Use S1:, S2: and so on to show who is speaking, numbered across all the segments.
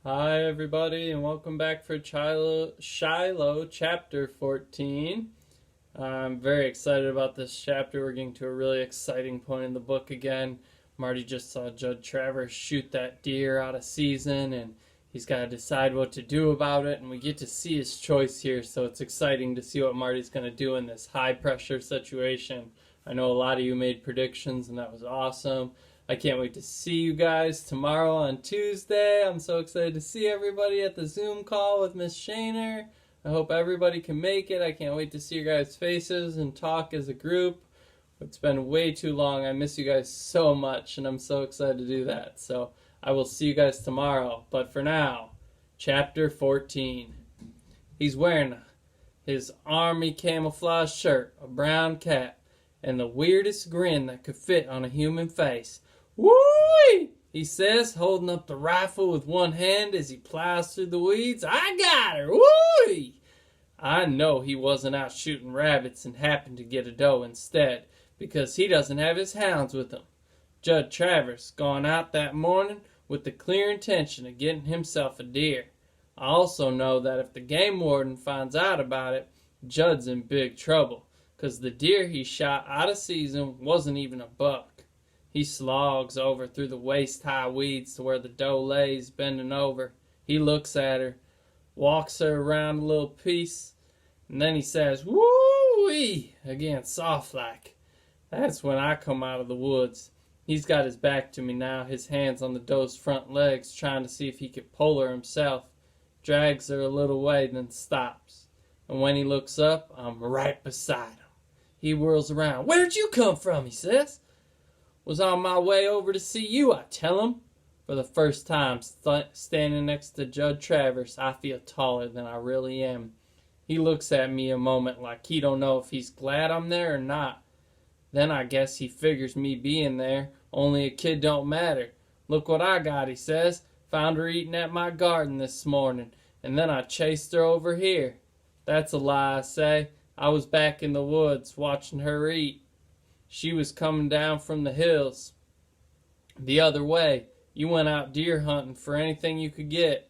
S1: Hi, everybody, and welcome back for Shiloh chapter 14. I'm very excited about this chapter. We're getting to a really exciting point in the book again. Marty just saw Judge Travers shoot that deer out of season, and he's got to decide what to do about it, and we get to see his choice here, so it's exciting to see what Marty's going to do in this high-pressure situation. I know a lot of you made predictions, and that was awesome. I can't wait to see you guys tomorrow on Tuesday. I'm so excited to see everybody at the Zoom call with Miss Shaner. I hope everybody can make it. I can't wait to see your guys' faces and talk as a group. It's been way too long. I miss you guys so much, and I'm so excited to do that. So I will see you guys tomorrow. But for now, Chapter 14. He's wearing his army camouflage shirt, a brown cap, and the weirdest grin that could fit on a human face. Woo! He says, holding up the rifle with one hand as he plows through the weeds. I got her! Woo! I know he wasn't out shooting rabbits and happened to get a doe instead, because he doesn't have his hounds with him. Judge Travers gone out that morning with the clear intention of getting himself a deer. I also know that if the game warden finds out about it, Judd's in big trouble, because the deer he shot out of season wasn't even a buck. He slogs over through the waist-high weeds to where the doe lays, bending over. He looks at her, walks her around a little piece, and then he says, "Woo-wee!" again, soft-like. That's when I come out of the woods. He's got his back to me now, his hands on the doe's front legs, trying to see if he could pull her himself. Drags her a little way, then stops. And when he looks up, I'm right beside him. He whirls around. "Where'd you come from?" he says. "Was on my way over to see you," I tell him. For the first time standing next to Judge Travers, I feel taller than I really am. He looks at me a moment like he don't know if he's glad I'm there or not. Then I guess he figures me being there, only a kid don't matter. "Look what I got," he says. "Found her eating at my garden this morning, and then I chased her over here." "That's a lie," I say. "I was back in the woods watching her eat. She was coming down from the hills the other way. You went out deer hunting for anything you could get."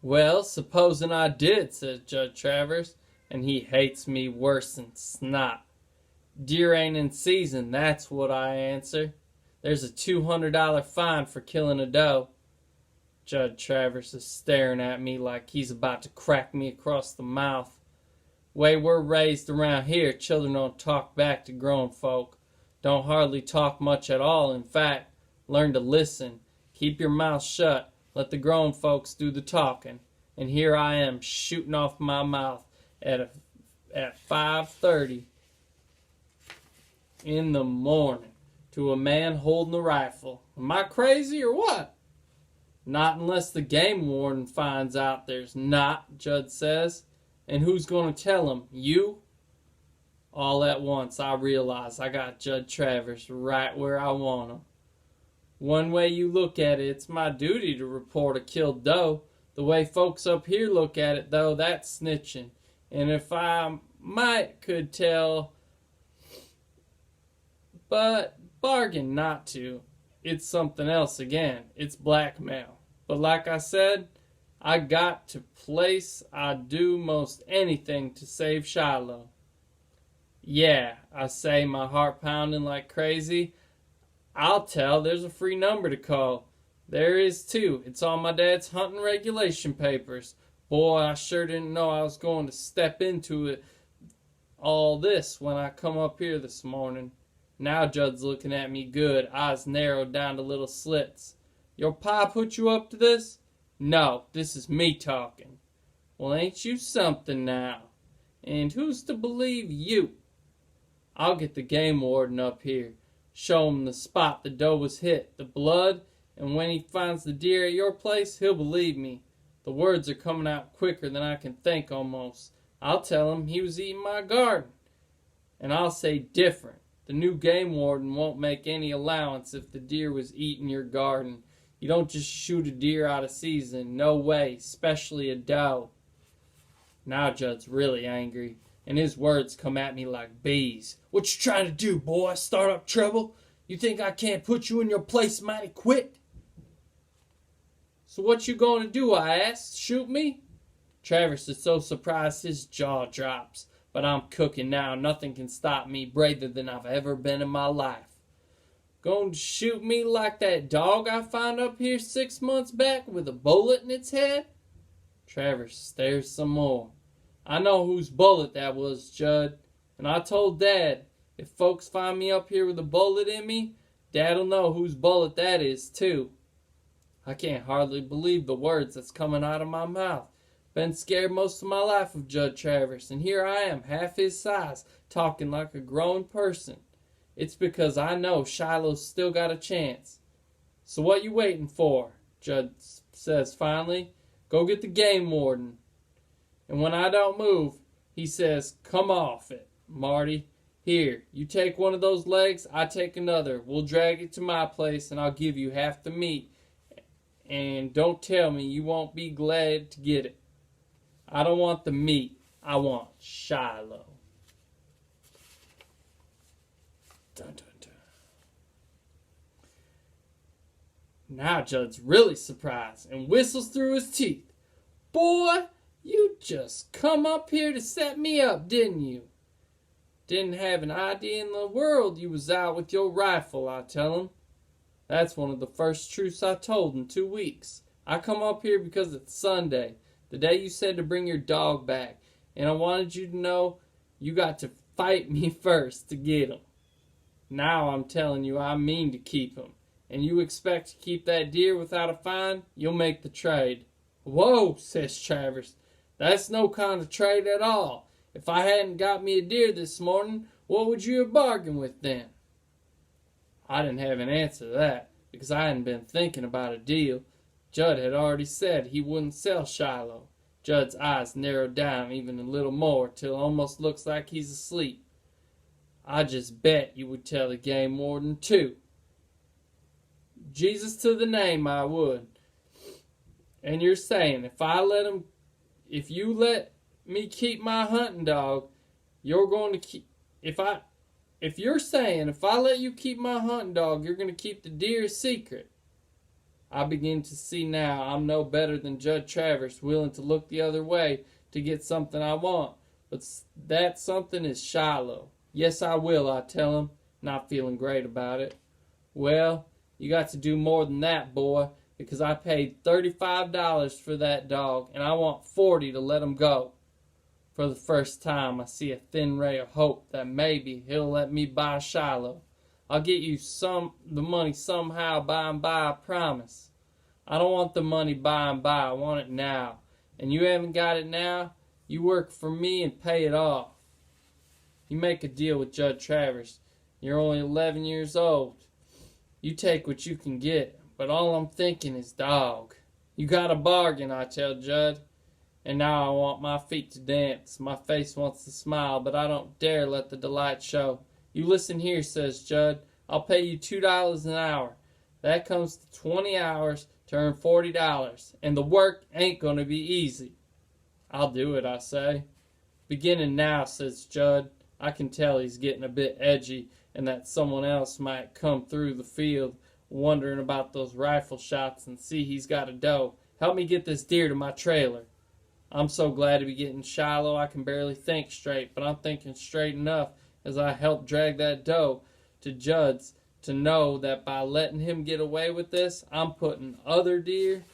S1: "Well, supposing I did," says Judge Travers, and he hates me worse than snot. "Deer ain't in season, that's what I answer. There's a $200 fine for killing a doe." Judge Travers is staring at me like he's about to crack me across the mouth. Way we're raised around here, children don't talk back to grown folk. Don't hardly talk much at all, in fact. Learn to listen. Keep your mouth shut. Let the grown folks do the talking. And here I am, shooting off my mouth at 5:30 in the morning to a man holding a rifle. Am I crazy or what? "Not unless the game warden finds out there's not," Judd says. "And who's going to tell him? You?" All at once, I realize I got Judge Travers right where I want him. One way you look at it, it's my duty to report a killed doe. The way folks up here look at it, though, that's snitching. And if I could tell, but bargain not to, it's something else again. It's blackmail. But like I said, I got to place. I'd do most anything to save Shiloh. "Yeah," I say, my heart pounding like crazy. "I'll tell. There's a free number to call." "There is too. It's on my dad's hunting regulation papers." Boy, I sure didn't know I was going to step into it all this when I come up here this morning. Now Judd's looking at me good, eyes narrowed down to little slits. "Your pa put you up to this?" "No, this is me talking." "Well, ain't you something now? And who's to believe you?" "I'll get the game warden up here, show him the spot the doe was hit, the blood, and when he finds the deer at your place, he'll believe me. The words are coming out quicker than I can think almost. I'll tell him he was eating my garden. And I'll say different. The new game warden won't make any allowance if the deer was eating your garden. You don't just shoot a deer out of season. No way, especially a doe." Now Judd's really angry, and his words come at me like bees. "What you trying to do, boy? Start up trouble? You think I can't put you in your place mighty quick?" So what you going to do, I asked. Shoot me? Travers is so surprised his jaw drops. But I'm cooking now. Nothing can stop me braver than I've ever been in my life. Going to shoot me like that dog I found up here 6 months back with a bullet in its head? Travers stares some more. I know whose bullet that was, Judd. And I told Dad, if folks find me up here with a bullet in me, Dad'll know whose bullet that is, too. I can't hardly believe the words that's coming out of my mouth. Been scared most of my life of Judd Travers, and here I am, half his size, talking like a grown person. It's because I know Shiloh's still got a chance. So what you waiting for? Judd says finally. Go get the game warden. And when I don't move, he says, come off it, Marty. Here, you take one of those legs, I take another. We'll drag it to my place, and I'll give you half the meat. And don't tell me you won't be glad to get it. I don't want the meat. I want Shiloh. Dun, dun, dun. Now Judd's really surprised and whistles through his teeth. Boy, you just come up here to set me up, didn't you? Didn't have an idea in the world you was out with your rifle, I tell him. That's one of the first truths I told in 2 weeks. I come up here because it's Sunday, the day you said to bring your dog back, and I wanted you to know you got to fight me first to get him. Now I'm telling you I mean to keep him, and you expect to keep that deer without a fine, you'll make the trade. Whoa, says Travers, that's no kind of trade at all. If I hadn't got me a deer this morning, what would you have bargained with then? I didn't have an answer to that, because I hadn't been thinking about a deal. Judd had already said he wouldn't sell Shiloh. Judd's eyes narrowed down even a little more, till it almost looks like he's asleep. I just bet you would tell the game warden, too. Jesus to the name, I would. And you're saying, if you let me keep my hunting dog, you're going to keep, if you're saying, if I let you keep my hunting dog, you're going to keep the deer a secret. I begin to see now I'm no better than Judd Travers, willing to look the other way to get something I want. But that something is Shiloh. Yes, I will, I tell him, not feeling great about it. Well, you got to do more than that, boy, because I paid $35 for that dog, and I want $40 to let him go. For the first time, I see a thin ray of hope that maybe he'll let me buy Shiloh. I'll get you the money somehow by and by, I promise. I don't want the money by and by, I want it now. And you haven't got it now, you work for me and pay it off. You make a deal with Judd Travers. You're only 11 years old. You take what you can get, but all I'm thinking is dog. You got a bargain, I tell Judd. And now I want my feet to dance. My face wants to smile, but I don't dare let the delight show. You listen here, says Judd. I'll pay you $2 an hour. That comes to 20 hours to earn $40, and the work ain't going to be easy. I'll do it, I say. Beginning now, says Judd. I can tell he's getting a bit edgy, and that someone else might come through the field wondering about those rifle shots and see he's got a doe. Help me get this deer to my trailer. I'm so glad to be getting Shiloh I can barely think straight, but I'm thinking straight enough as I help drag that doe to Judd's to know that by letting him get away with this, I'm putting other deer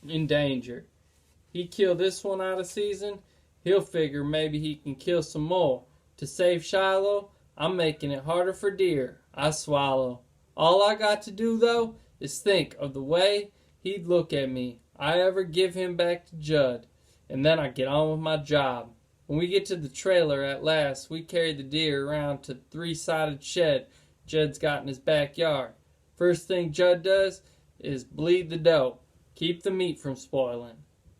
S1: in danger. He kill this one out of season, he'll figure maybe he can kill some more. To save Shiloh, I'm making it harder for deer. I swallow. All I got to do, though, is think of the way he'd look at me. I ever give him back to Judd, and then I get on with my job. When we get to the trailer at last, we carry the deer around to the three-sided shed Judd's got in his backyard. First thing Judd does is bleed the doe, keep the meat from spoiling.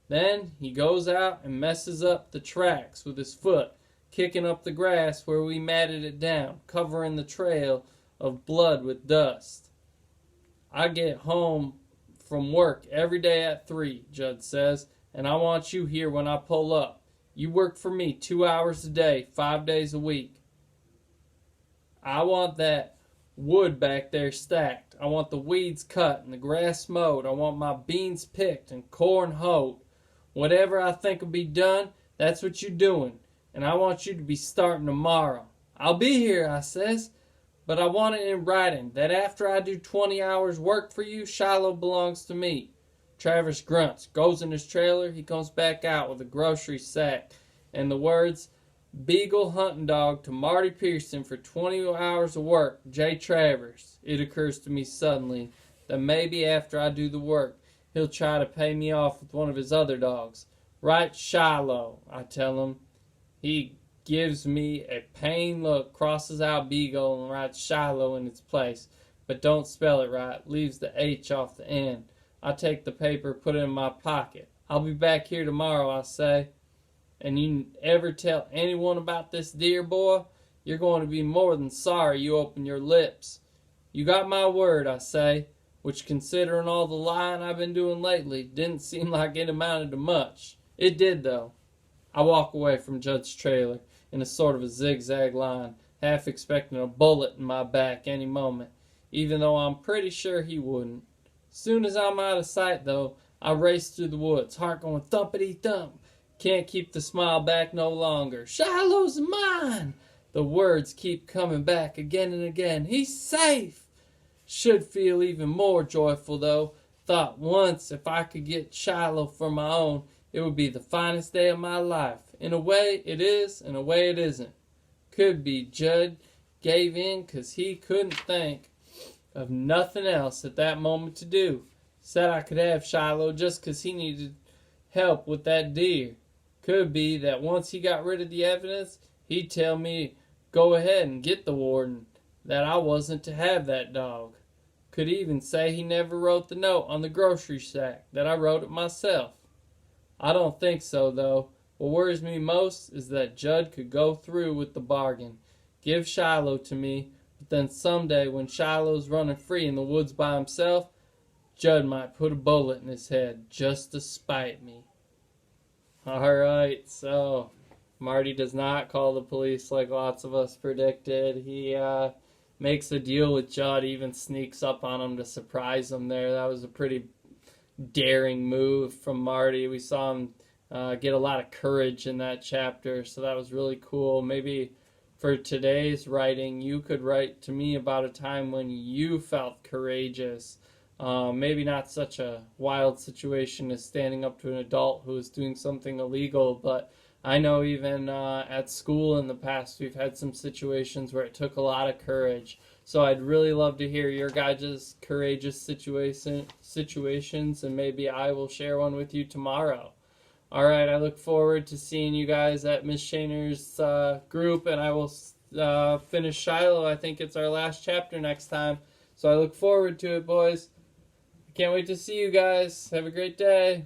S1: Then he goes out and messes up the tracks with his foot, kicking up the grass where we matted it down, covering the trail of blood with dust. I get home from work every day at 3, Judd says, and I want you here when I pull up. You work for me 2 hours a day, 5 days a week. I want that wood back there stacked. I want the weeds cut and the grass mowed. I want my beans picked and corn hoed. Whatever I think will be done, that's what you're doing. And I want you to be starting tomorrow. I'll be here, I says, but I want it in writing that after I do 20 hours work for you, Shiloh belongs to me. Travis grunts, goes in his trailer. He comes back out with a grocery sack and the words, Beagle hunting dog to Marty Pearson for 20 hours of work, J. Travers. It occurs to me suddenly that maybe after I do the work, he'll try to pay me off with one of his other dogs. Write Shiloh, I tell him. He gives me a pained look, crosses out Beagle and writes Shiloh in its place, but don't spell it right, leaves the H off the end. I take the paper, put it in my pocket. I'll be back here tomorrow, I say. And you ever tell anyone about this dear boy, you're going to be more than sorry you opened your lips. You got my word, I say, which considering all the lying I've been doing lately, didn't seem like it amounted to much. It did, though. I walk away from Judd's trailer in a sort of a zigzag line, half expecting a bullet in my back any moment, even though I'm pretty sure he wouldn't. Soon as I'm out of sight, though, I race through the woods, heart going thumpity-thump. Can't keep the smile back no longer. Shiloh's mine! The words keep coming back again and again. He's safe! Should feel even more joyful, though. Thought once if I could get Shiloh for my own, it would be the finest day of my life. In a way it is, in a way it isn't. Could be Judd gave in 'cause he couldn't think of nothing else at that moment to do. Said I could have Shiloh just 'cause he needed help with that deer. Could be that once he got rid of the evidence, he'd tell me go ahead and get the warden, that I wasn't to have that dog. Could even say he never wrote the note on the grocery sack, that I wrote it myself. I don't think so, though. What worries me most is that Judd could go through with the bargain, give Shiloh to me, but then someday when Shiloh's running free in the woods by himself, Judd might put a bullet in his head just to spite me. Alright, so Marty does not call the police like lots of us predicted. He makes a deal with Judd, even sneaks up on him to surprise him there. That was a pretty daring move from Marty. We saw him get a lot of courage in that chapter, so that was really cool. Maybe for today's writing, you could write to me about a time when you felt courageous. Maybe not such a wild situation as standing up to an adult who is doing something illegal, but I know even at school in the past we've had some situations where it took a lot of courage. So I'd really love to hear your guys' courageous situations, and maybe I will share one with you tomorrow. Alright, I look forward to seeing you guys at Miss Shaner's group, and I will finish Shiloh. I think it's our last chapter next time. So I look forward to it, boys. Can't wait to see you guys. Have a great day.